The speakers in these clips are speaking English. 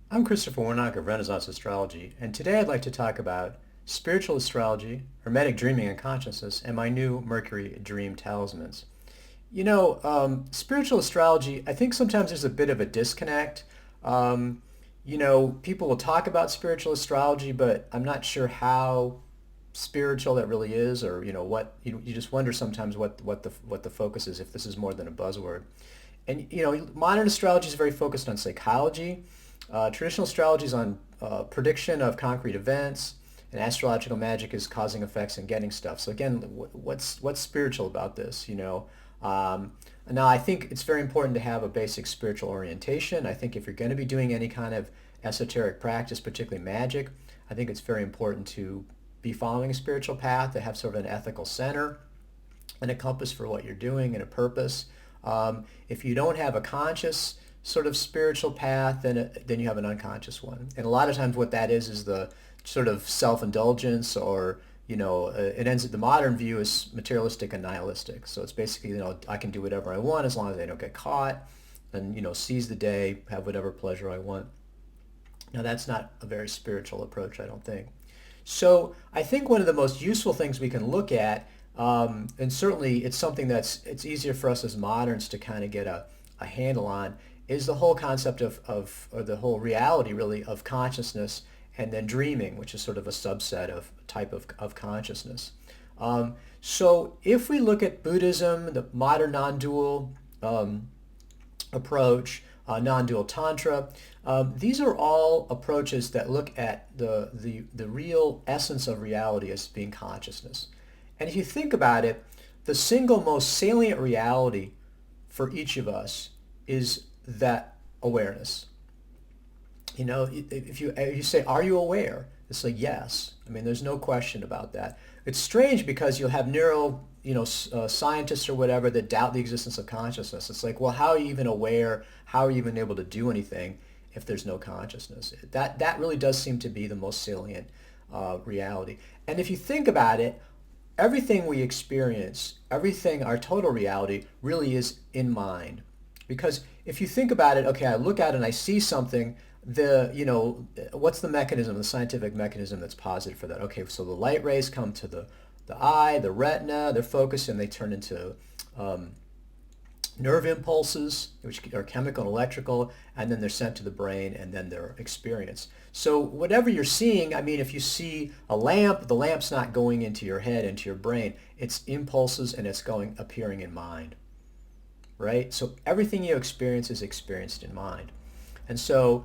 I'm Christopher Warnock of Renaissance Astrology, and today I'd like to talk about spiritual astrology, Hermetic dreaming and consciousness, and my new Mercury dream talismans. Spiritual astrology, I think sometimes there's a bit of a disconnect. Um, People will talk about spiritual astrology, but I'm not sure how spiritual that really is, or you just wonder sometimes what the focus is if this is more than a buzzword. And modern astrology is very focused on psychology. Traditional astrology is on prediction of concrete events, and astrological magic is causing effects and getting stuff. So again, what's spiritual about this? Now I think it's very important to have a basic spiritual orientation. I think if you're going to be doing any kind of esoteric practice, particularly magic, I think it's very important to be following a spiritual path, to have sort of an ethical center and a compass for what you're doing and a purpose. If you don't have a conscious sort of spiritual path, then you have an unconscious one. And a lot of times what that is the sort of self-indulgence, or it ends. The modern view is materialistic and nihilistic. So it's basically, I can do whatever I want as long as I don't get caught, and seize the day, have whatever pleasure I want. Now that's not a very spiritual approach, I don't think. So I think one of the most useful things we can look at, and certainly it's something it's easier for us as moderns to kind of get a handle on, is the whole concept or the whole reality really of consciousness, and then dreaming, which is sort of a subset of type of consciousness. So if we look at Buddhism, the modern non-dual approach, non-dual tantra. These are all approaches that look at the real essence of reality as being consciousness. And if you think about it, the single most salient reality for each of us is that awareness. If you say, "Are you aware?" It's like, yes. I mean, there's no question about that. It's strange because you'll have scientists or whatever that doubt the existence of consciousness. It's like, well, how are you even aware? How are you even able to do anything if there's no consciousness? That really does seem to be the most salient reality. And if you think about it, everything we experience, everything, our total reality, really is in mind. Because if you think about it, okay, I look at it and I see something, what's the mechanism, the scientific mechanism that's posited for that? Okay, so the light rays come to the eye, the retina, they're focused and they turn into nerve impulses, which are chemical and electrical, and then they're sent to the brain and then they're experienced. So whatever you're seeing, I mean, if you see a lamp, the lamp's not going into your head, into your brain. It's impulses and it's appearing in mind, right? So everything you experience is experienced in mind. And so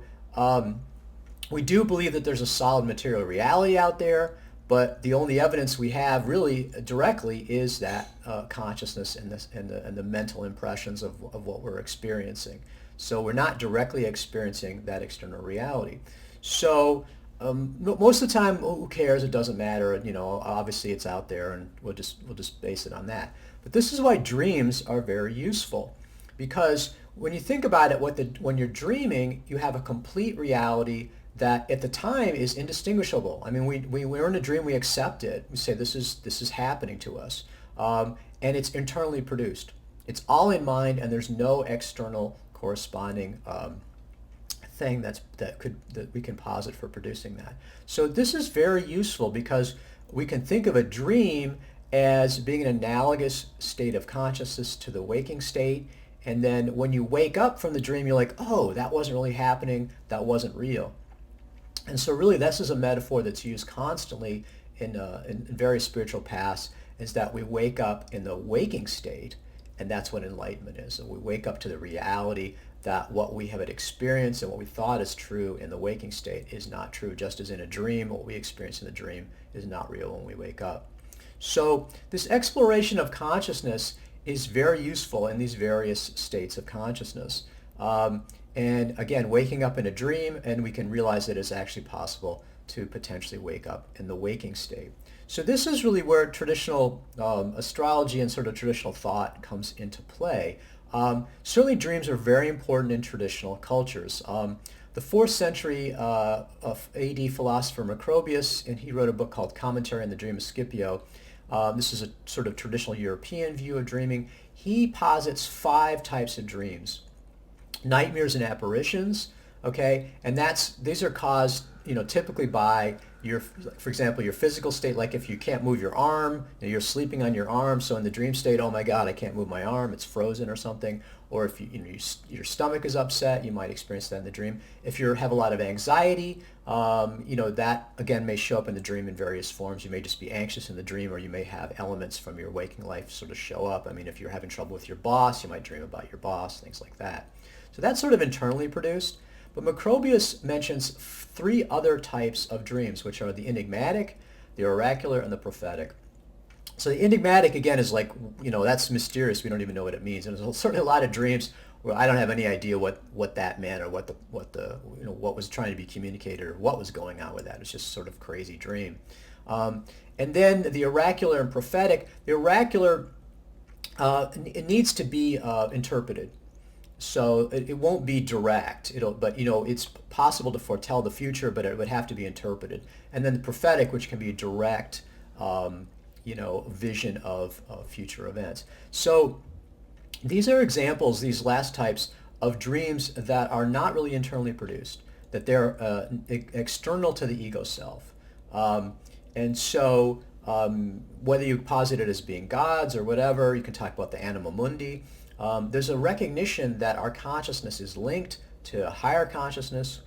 we do believe that there's a solid material reality out there, but the only evidence we have really directly is that consciousness and the mental impressions of what we're experiencing. So we're not directly experiencing that external reality. So most of the time, who cares? It doesn't matter. Obviously it's out there, and we'll just base it on that. But this is why dreams are very useful, because when you think about it, when you're dreaming, you have a complete reality that at the time is indistinguishable. I mean, we're in a dream, we accept it. We say this is happening to us, and it's internally produced. It's all in mind, and there's no external corresponding thing that we can posit for producing that. So this is very useful because we can think of a dream as being an analogous state of consciousness to the waking state. And then when you wake up from the dream, you're like, oh, that wasn't really happening. That wasn't real. And so really this is a metaphor that's used constantly in various spiritual paths, is that we wake up in the waking state, and that's what enlightenment is. So we wake up to the reality that what we have experienced and what we thought is true in the waking state is not true. Just as in a dream, what we experience in the dream is not real when we wake up. So this exploration of consciousness is very useful in these various states of consciousness. And again, waking up in a dream, and we can realize that it's actually possible to potentially wake up in the waking state. So this is really where traditional astrology and sort of traditional thought comes into play. Certainly dreams are very important in traditional cultures. The 4th century of AD philosopher Macrobius, and he wrote a book called Commentary on the Dream of Scipio. This is a sort of traditional European view of dreaming. He posits 5 types of dreams: nightmares and apparitions, Okay, and these are caused, typically by your, for example, your physical state. Like if you can't move your arm, you're sleeping on your arm, so in the dream state, oh my God, I can't move my arm, it's frozen or something. Or if your stomach is upset, you might experience that in the dream. If you have a lot of anxiety, that again may show up in the dream in various forms. You may just be anxious in the dream, or you may have elements from your waking life sort of show up. I mean, if you're having trouble with your boss, you might dream about your boss, things like that. So that's sort of internally produced. But Macrobius mentions three other types of dreams, which are the enigmatic, the oracular, and the prophetic. So the enigmatic, again, is like, that's mysterious. We don't even know what it means. And there's certainly a lot of dreams where I don't have any idea what that meant, or what was trying to be communicated, or what was going on with that. It's just sort of crazy dream. And then the oracular and prophetic. The oracular, it needs to be interpreted. So it won't be direct. But it's possible to foretell the future, but it would have to be interpreted. And then the prophetic, which can be a direct, vision of future events. So these are examples, these last types of dreams that are not really internally produced, that they're external to the ego self. And so whether you posit it as being gods or whatever, you can talk about the anima mundi. There's a recognition that our consciousness is linked to a higher consciousness,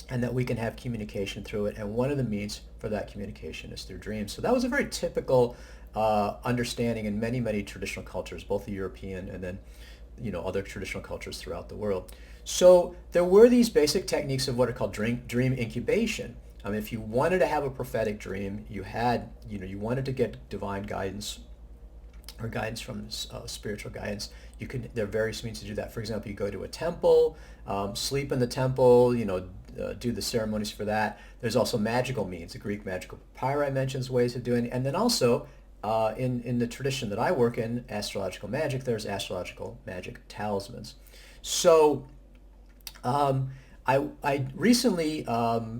and that we can have communication through it. And one of the means for that communication is through dreams. So that was a very typical understanding in many, many traditional cultures, both the European and then, other traditional cultures throughout the world. So there were these basic techniques of what are called dream incubation. I mean, if you wanted to have a prophetic dream, you wanted to get divine guidance or guidance from spiritual guidance. There are various means to do that. For example, you go to a temple, sleep in the temple, do the ceremonies for that. There's also magical means. The Greek magical papyri mentions ways of doing it. And then also, in the tradition that I work in, astrological magic, there's astrological magic talismans. So I recently,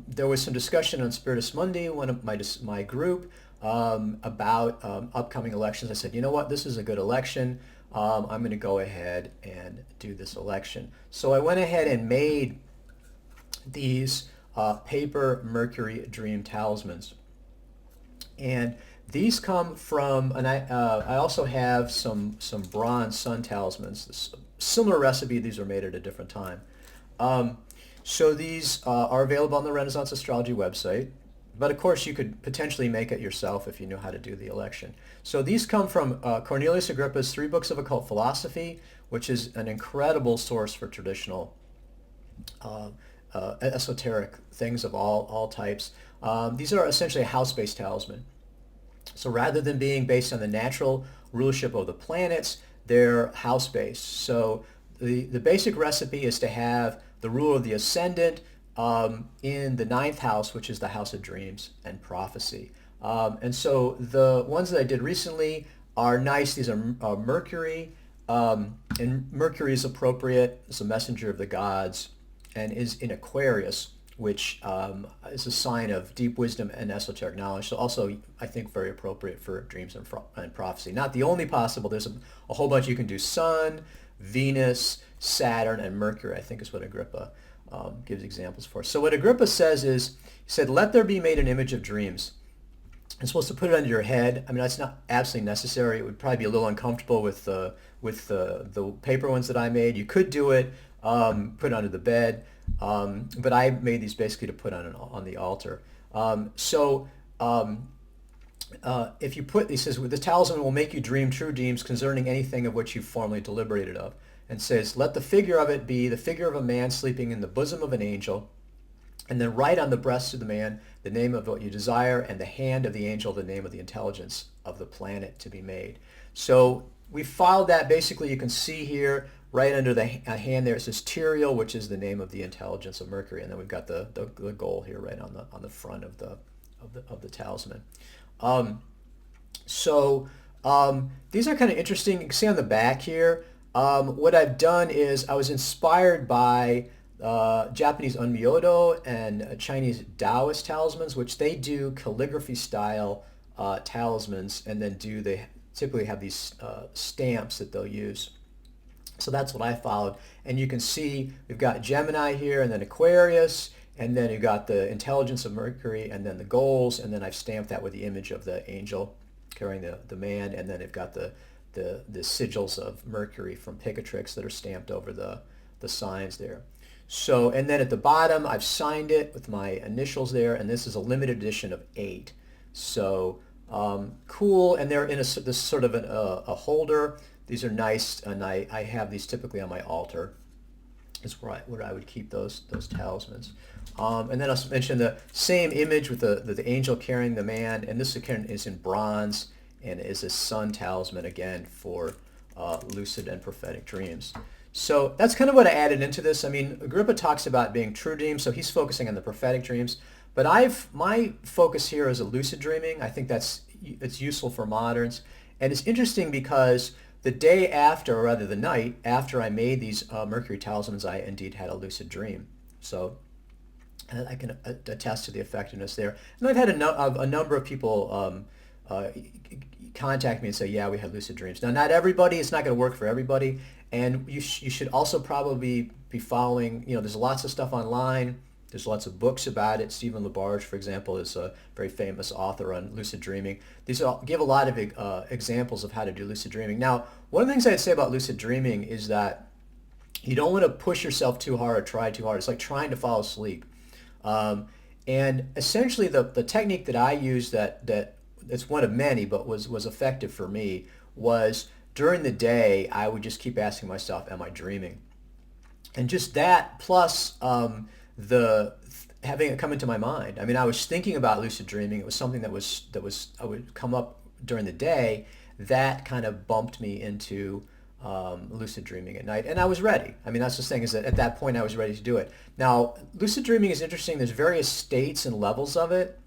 there was some discussion on Spiritus Mundi, one of my group, about upcoming elections. I said, you know what, this is a good election. I'm going to go ahead and do this election. So I went ahead and made these paper Mercury dream talismans. And these come from, and I also have some bronze sun talismans. Similar recipe, these are made at a different time. So these are available on the Renaissance Astrology website. But of course, you could potentially make it yourself if you knew how to do the election. So these come from Cornelius Agrippa's 3 Books of Occult Philosophy, which is an incredible source for traditional esoteric things of all types. These are essentially a house-based talisman. So rather than being based on the natural rulership of the planets, they're house-based. So the basic recipe is to have the ruler of the ascendant in the 9th house, which is the house of dreams and prophecy. And so the ones that I did recently are nice. These are Mercury, and Mercury is appropriate as a messenger of the gods and is in Aquarius, which is a sign of deep wisdom and esoteric knowledge. So also, I think, very appropriate for dreams and prophecy. Not the only possible. There's a whole bunch you can do. Sun, Venus, Saturn, and Mercury, I think, is what Agrippa gives examples for. So what Agrippa says is, he said, let there be made an image of dreams. You're supposed to put it under your head. I mean, that's not absolutely necessary. It would probably be a little uncomfortable with the paper ones that I made. You could do it, put it under the bed, but I made these basically to put on the altar. If you put, he says, the talisman will make you dream true dreams concerning anything of which you formerly deliberated of. And says, let the figure of it be the figure of a man sleeping in the bosom of an angel, and then write on the breast of the man the name of what you desire, and the hand of the angel the name of the intelligence of the planet to be made. So we filed that. Basically, you can see here right under the hand there, it says Tyriel, which is the name of the intelligence of Mercury, and then we've got the goal here right on the front of the talisman. These are kind of interesting. You can see on the back here. What I've done is I was inspired by Japanese Onmyodo and Chinese Taoist talismans, which they do calligraphy style talismans, and then they typically have these stamps that they'll use. So that's what I followed. And you can see we've got Gemini here and then Aquarius, and then you've got the intelligence of Mercury and then the goals, and then I've stamped that with the image of the angel carrying the man, and then they've got the sigils of Mercury from Picatrix that are stamped over the signs there. So, and then at the bottom, I've signed it with my initials there, and this is a limited edition of 8. So cool, and they're in this sort of a holder. These are nice, and I have these typically on my altar. Is where I would keep those talismans. And then I'll mention the same image with the angel carrying the man, and this again is in bronze and is a sun talisman again for lucid and prophetic dreams. So that's kind of what I added into this. I mean, Agrippa talks about being true dreams, so he's focusing on the prophetic dreams. But my focus here is a lucid dreaming. I think it's useful for moderns. And it's interesting because the day after, or rather the night after I made these Mercury talismans, I indeed had a lucid dream. So I can attest to the effectiveness there. And I've had a number of people contact me and say, yeah, we had lucid dreams. Now, not everybody, it's not going to work for everybody. And you should also probably be following, there's lots of stuff online. There's lots of books about it. Stephen LaBarge, for example, is a very famous author on lucid dreaming. These give a lot of examples of how to do lucid dreaming. Now, one of the things I'd say about lucid dreaming is that you don't want to push yourself too hard or try too hard. It's like trying to fall asleep. And essentially the technique that I used that it's one of many, but was effective for me, was during the day, I would just keep asking myself, am I dreaming? And just that plus the having it come into my mind. I mean, I was thinking about lucid dreaming. It was something that I would come up during the day. That kind of bumped me into lucid dreaming at night, and I was ready. I mean, that's the thing, is that at that point I was ready to do it. Now, lucid dreaming is interesting. There's various states and levels of it.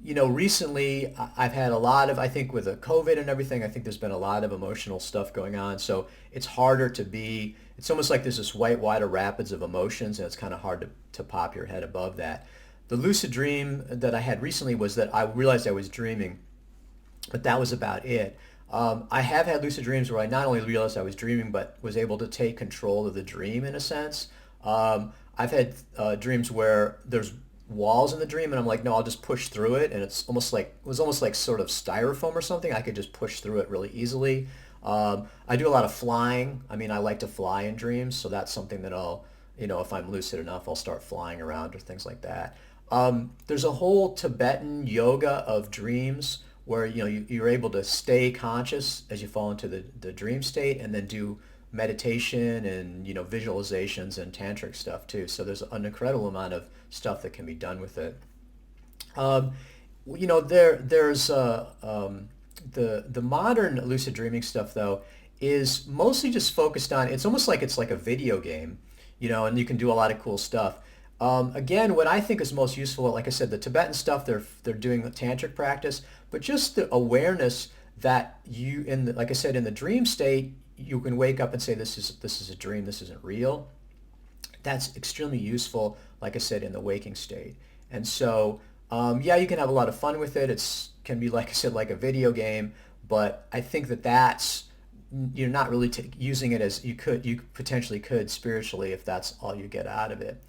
Recently I've had a lot of, I think with the COVID and everything, I think there's been a lot of emotional stuff going on. So it's harder it's almost like there's this white water rapids of emotions, and it's kind of hard to pop your head above that. The lucid dream that I had recently was that I realized I was dreaming, but that was about it. I have had lucid dreams where I not only realized I was dreaming, but was able to take control of the dream in a sense. I've had dreams where there's walls in the dream, and I'm like, no, I'll just push through it, and it was almost like sort of styrofoam or something. I could just push through it really easily. I do a lot of flying. I mean, I like to fly in dreams, so that's something that I'll, if I'm lucid enough, I'll start flying around or things like that. There's a whole Tibetan yoga of dreams where you're able to stay conscious as you fall into the dream state, and then do meditation and visualizations and tantric stuff too. So there's an incredible amount of stuff that can be done with it. There's the modern lucid dreaming stuff though is mostly just focused on, it's almost like it's like a video game, and you can do a lot of cool stuff. Again, what I think is most useful, like I said, the Tibetan stuff, they're doing the tantric practice, but just the awareness that like I said, in the dream state, you can wake up and say, this is a dream, this isn't real. That's extremely useful, like I said, in the waking state. And so, yeah, you can have a lot of fun with it. Can be, like I said, like a video game, but I think that's, you're not really using it as you potentially could spiritually if that's all you get out of it.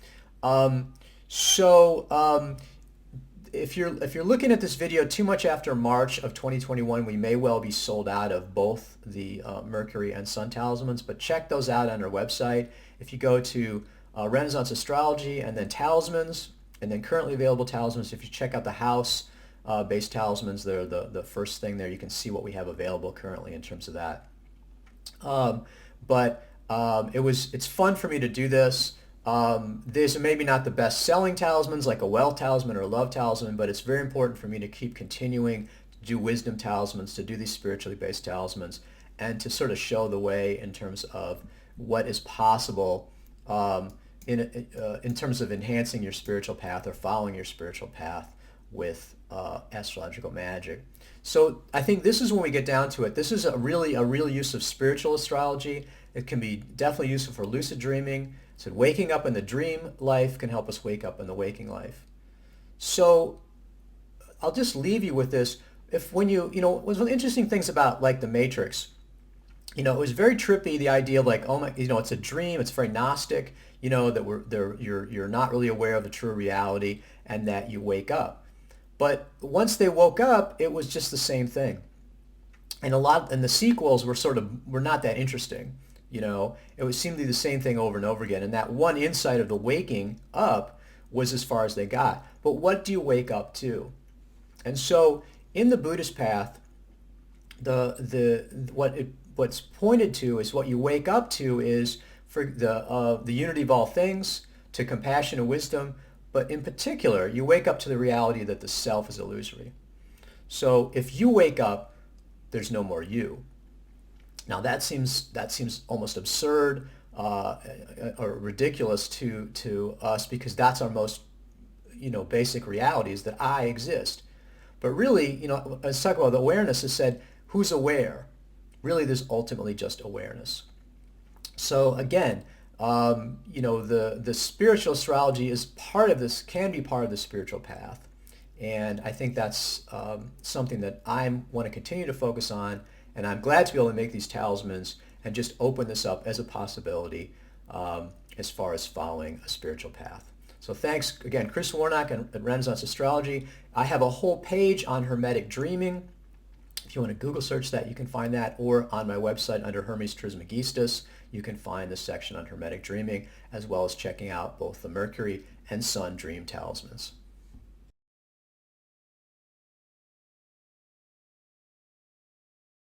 If you're looking at this video too much after March of 2021, we may well be sold out of both the Mercury and Sun talismans, but check those out on our website. If you go to Renaissance Astrology and then Talismans, and then currently available talismans, if you check out the house based talismans, they're the first thing there. You can see what we have available currently in terms of that. It's fun for me to do this. These are maybe not the best selling talismans like a wealth talisman or a love talisman, but it's very important for me to keep continuing to do wisdom talismans, to do these spiritually based talismans, and to sort of show the way in terms of what is possible in terms of enhancing your spiritual path or following your spiritual path with astrological magic. So I think this is when we get down to it. This is a real use of spiritual astrology. It can be definitely useful for lucid dreaming. So waking up in the dream life can help us wake up in the waking life. So I'll just leave you with this. One of the interesting things about like the Matrix, it was very trippy, the idea of like, oh my, it's a dream. It's very Gnostic, that you're not really aware of the true reality and that you wake up. But once they woke up, it was just the same thing. And the sequels were not that interesting. It would seem to be the same thing over and over again. And that one insight of the waking up was as far as they got. But what do you wake up to? And so in the Buddhist path, what's pointed to is what you wake up to is for the unity of all things, to compassion and wisdom, but in particular, you wake up to the reality that the self is illusory. So if you wake up, there's no more you. Now that seems almost absurd or ridiculous to us, because that's our most basic reality, is that I exist. But really, let's talk about the awareness. Is said, who's aware? Really, there's ultimately just awareness. So again, the spiritual astrology is part of this, can be part of the spiritual path. And I think that's something that I want to continue to focus on. And I'm glad to be able to make these talismans and just open this up as a possibility as far as following a spiritual path. So thanks again, Chris Warnock at Renaissance Astrology. I have a whole page on Hermetic Dreaming. If you want to Google search that, you can find that, or on my website under Hermes Trismegistus, you can find the section on Hermetic Dreaming, as well as checking out both the Mercury and Sun Dream Talismans.